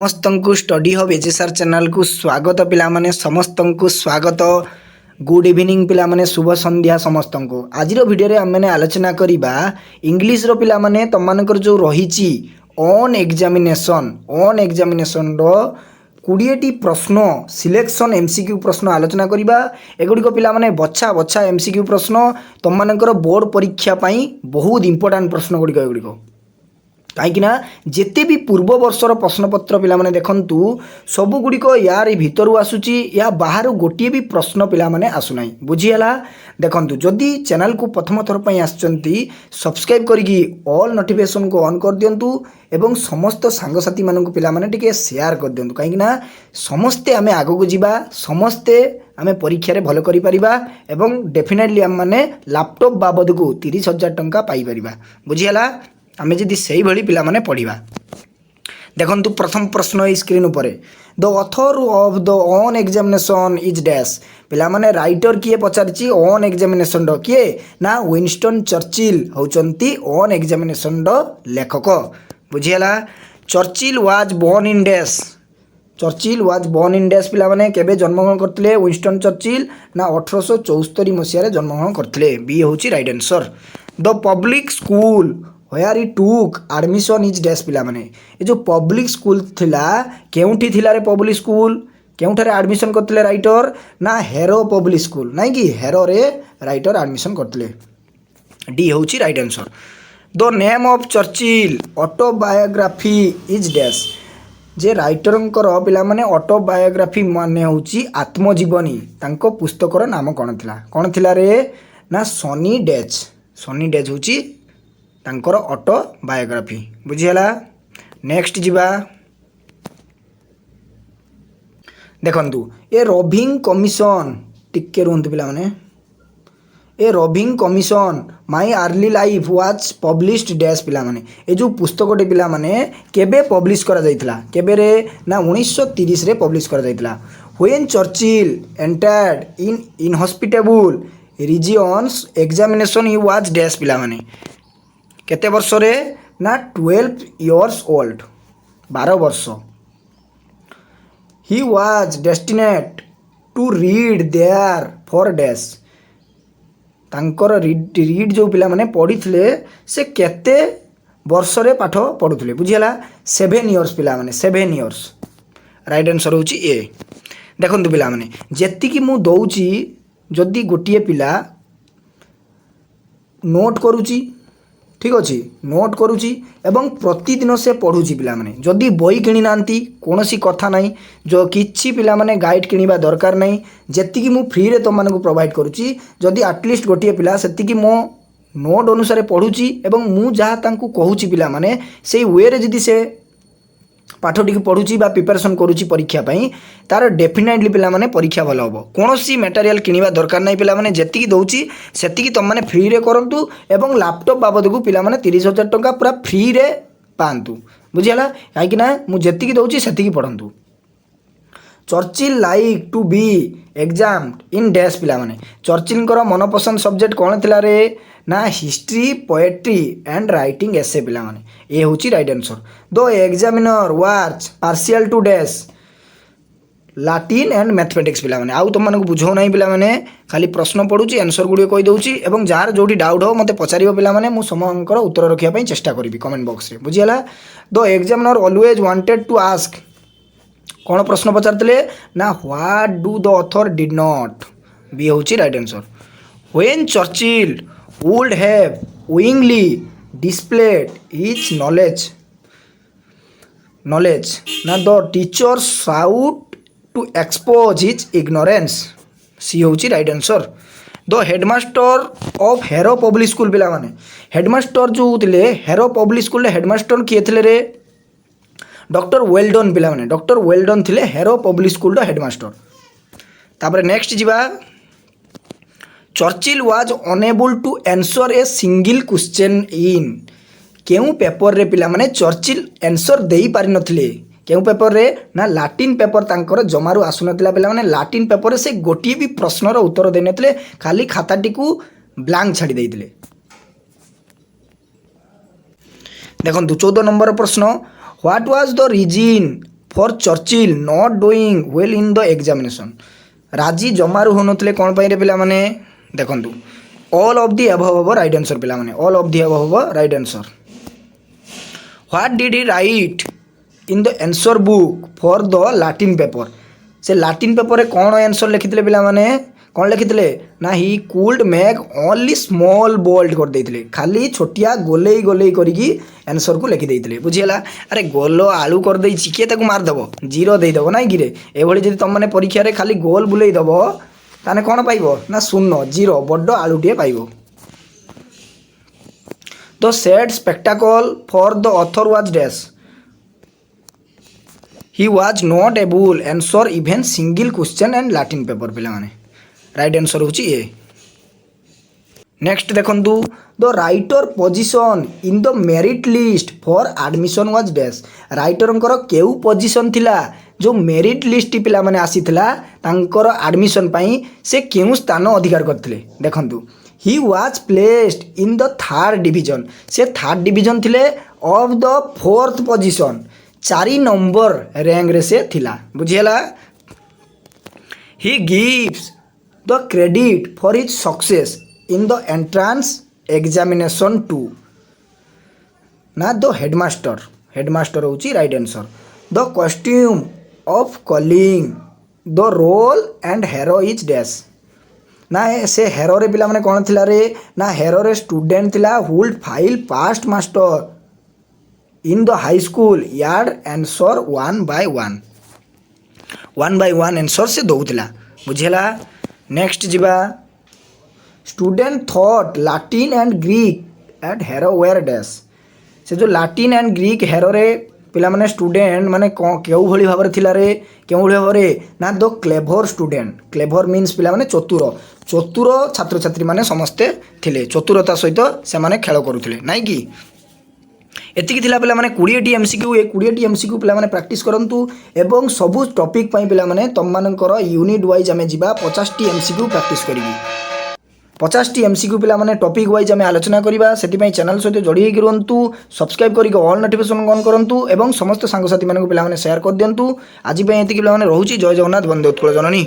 समस्त को study hub एजेसार channel को स्वागत पिला माने समस्त को स्वागत। गुड इवनिंग पिला माने शुभ संध्या समस्त को। आज वीडियो रे हमने आलोचना करिबा इंग्लिश रो पिला माने तमनकर जो रहिची ऑन एग्जामिनेशन रो 20टी प्रश्न सिलेक्शन एमसीक्यू प्रश्न आलोचना करिबा। एगुड़िक पिला माने बछा बछा एमसीक्यू प्रश्न तमनकर बोर्ड परीक्षा पई बहुत इंपोर्टेंट प्रश्न गुड़िक एगुड़िक कहीं जिते भी पूर्व वर्षर प्रश्नपत्र पिलाने देखु सबुगुड़िक यार भितर आसूची या बाहर गोटे भी प्रश्न पिलाने आसुना बुझीगला। देखु जदि चैनल को प्रथम थर पर आसुँच सब्सक्राइब करी ऑल नोटिफिकेशन को ऑन कर दिंतु एवं समस्त सांगसाथी मानक पिलाने टिके शेयर कर दिंतु कहीं समस्ते आम आग को जीवा समस्ते आम परीक्षा भल कर डेफिनेटली आम मैंने लैपटॉप बाबद को 30,000 टंका पाइपर बुझीगला। आमे जदि सही भली पिला माने पढ़िबा। देखंतु प्रथम प्रश्न स्क्रीन उपरे the author of the on examination is dash पिला माने राइटर किए पचारची ऑन एग्जामिनेशन द किए ना विंस्टन चर्चिल होचंती ऑन एग्जामिनेशन द लेखक बुझियला। Churchill was born in dash Churchill was born in dash पिला माने केबे जन्मग्रहण करथिले विंस्टन चर्चिल ना 1874 मसिया रे जन्मग्रहण करथिले बी होची right answer. The public school where he took admission is dash पिला माने ये जो पब्लिक स्कूल थिला केउठी थिला रे पब्लिक स्कूल केउठारे एडमिशन करथिले राइटर ना हेरो पब्लिक स्कूल नहीं कि हेरो रे राइटर एडमिशन करथिले डी होची right answer. The name of Churchill autobiography is dash जे राइटरंकर पिला माने ऑटोबायोग्राफी माने होची आत्मजीवनी तांको पुस्तकर नाम कोन थिला रे ना सनी डेज होची तांकर ऑटोबायोग्राफी बुझीगला। नेक्स्ट जीवा देखंतु ए रोभिंग कमिशन टिके रुहंतु पिला माने A roving commission my early life was published dash पिला माने ए जो पुस्तकटे पिला माने केबे पब्लिश करा जायतिला केबे रे ना 1930 रे पब्लिश करा जायतिला। When Churchill entered in inhospitable regions examination he was dash पिला माने केते वर्ष रे ना 12 इयर्स ओल्ड 12 वर्ष। He was destinate to read there for dash तांकर रीड जो पिला माने पढ़ी से केते वर्ष रे पाठ पढ़ुले बुझीगला 7 इयर्स पिला माने 7 इयर्स राइट आंसर होची ए। देखंतु पिला माने जेति कि मु दउची जदि गोटिए पिला नोट करूची ठीक अच्छे नोट करुच्ची एवं प्रतिदिन से पढ़ुची पिला माने जदि बही किणी नांती कोनोसी कथा नहीं जो किछि पिला माने गाइड किनिबा दरकार नहीं जेतिकी मु फ्री रे तुम मानकु प्रोवाइड करुच्ची जदि एटलिस्ट गोटिए पिला सेतिकी मो नोट अनुसार पढ़ुची एवं मु जहाँ तांकु कहूची पिला माने सेई वे रे जदि से पाठटी पढ़ुची बा प्रिपरेशन करुच्ची परीक्षा पई तार डेफिनेटली पिला माने परीक्षा भल हम कौनसी मटेरियल किनिबा दरकार नहीं पिला माने जेतिकी दउची सेतिकी तुम माने फ्री रे करंतु एवं लैपटॉप बाबद को पिला माने 30,000 टंका पूरा फ्री रे पांतु बुझियला काहे कि ना मु जेतिकी दउची सेतिकी पढ़ंतु। Churchill like to be exam in dash पिला माने चर्चिल मनपसंद सब्जेक्ट कौन थिला रे ना history poetry and writing essay पिला माने ए होची right answer. Though examiner was partial to dash Latin and mathematics पिला माने आउ तुम मानक बुझो नहीं पिला माने खाली प्रश्न पढ़ुची आंसर गुडी कहि दउची एवं जार जोटी डाउट हो मते पचारिबो पिला माने मु समंकर उत्तर रखिया पई चेष्टा करिवि कमेंट बॉक्स रे बुझियला। Though examiner always wanted to ask कौन प्रश्न पचारते ना what do the author did not be होची right answer. When Churchill would have willingly displayed his knowledge ना the teacher shout to expose his ignorance C होची right answer. The headmaster of Harrow public school पिला माने headmaster जो होते हेरो public school headmaster किए थे रे डॉक्टर वेल्डन पिला माने डॉक्टर वेल्डन थिले हेरो पब्लिक स्कूल हेडमास्टर। तापर नेक्स्ट जीवा Churchill was unable to answer a single question in केउ पेपर रे पिला माने चर्चिल आंसर देई पारि नथिले केउ पेपर रे ना लाटिन पेपर तांकर जमारू आसु नथिला पिला माने लाटिन पेपर रे से गोटिए भी प्रश्नर उत्तर देई नथिले खाली खाताटी को ब्लैंक छाड़ी देइथिले। देखंतु 14 नंबर प्रश्न what was the reason for Churchill not doing well in the examination राजी जमारू होनथिले कोन पई रे पिला माने देखंतु ऑल ऑफ द अबव हबो राइट आंसर पिला माने ऑल ऑफ द अबव हबो right answer what did he write in the answer book for the Latin paper से लैटिन पेपर रे कोन आंसर लिखिथिले पिला माने कौन लिखिथिले ना he could make only small bold कर देइथिले खाली छोटिया गोलेई गोलेई करिकी आंसर को लिखि देइथिले बुझियला अरे गोलो आलू कर देइ चिके ताको मार दबो जीरो देइ दबो नाइ गिरे एभଳି जदि तुम माने परीक्षा रे खाली गोल बुलेई दबो ताने कोन पाइबो ना शून्य जीरो बड्डो आलू टिए पाइबो the sad spectacle for the author was dash he was not able answer even single question and Latin paper पिला माने राइट आंसर होची ए नेक्स्ट देखंतु the writer position in the merit list for admission was dash राइटरंकर केउ position थिला जो merit list पिला माने आसीथिला तांकर एडमिशन पई से केउ स्थान अधिकार करथिले देखंतु he was placed in the third division से थर्ड डिवीजन थिले of the fourth position 4 number rank रे से थिला बुझियला he gives the credit for his success in the entrance examination too ना the headmaster होची right answer the costume of calling the role and hero is dash ना से hero रे पिला माने कोन थिला रे ना hero रे student थिला who fail past master in the high school yard answer one by one answer से दउथिला बुझिला नेक्स्ट जीवा student thought Latin and Greek at Harrow were dash से जो लैटिन एंड ग्रीक हेरो रे पिला माने स्टूडेंट माने केउ भली भाबरे थिला रे केउ भली भाबरे ना दो क्लेभर स्टूडेंट क्लेभर मीन्स पिला माने चतुर छात्र छात्री माने समस्ते थिले चतुरता सहित से माने खेल करूथिले नाइ की एतिकी थिला पिला माने 20टी एमसीक्यू ए 20टी एमसीक्यू पिला माने प्रैक्टिस करंतु एवं सबु टॉपिक पई पिला माने तम मानकर यूनिट वाइज आमे जिबा 50टी एमसीक्यू प्रैक्टिस करिवि 50टी एमसीक्यू पिला माने टॉपिक वाइज आमे आलोचना करिबा सेति पई चैनल सहित जोड़ी हेकि रहंतु सब्सक्राइब करिक ऑल नोटिफिकेशन ऑन करंतु एवं समस्त सांगसाथी मानक पिला माने शेयर कर दियंतु आज पई एतिकी पिला माने रहूची जय जगन्नाथ वंदे उत्कल जननी।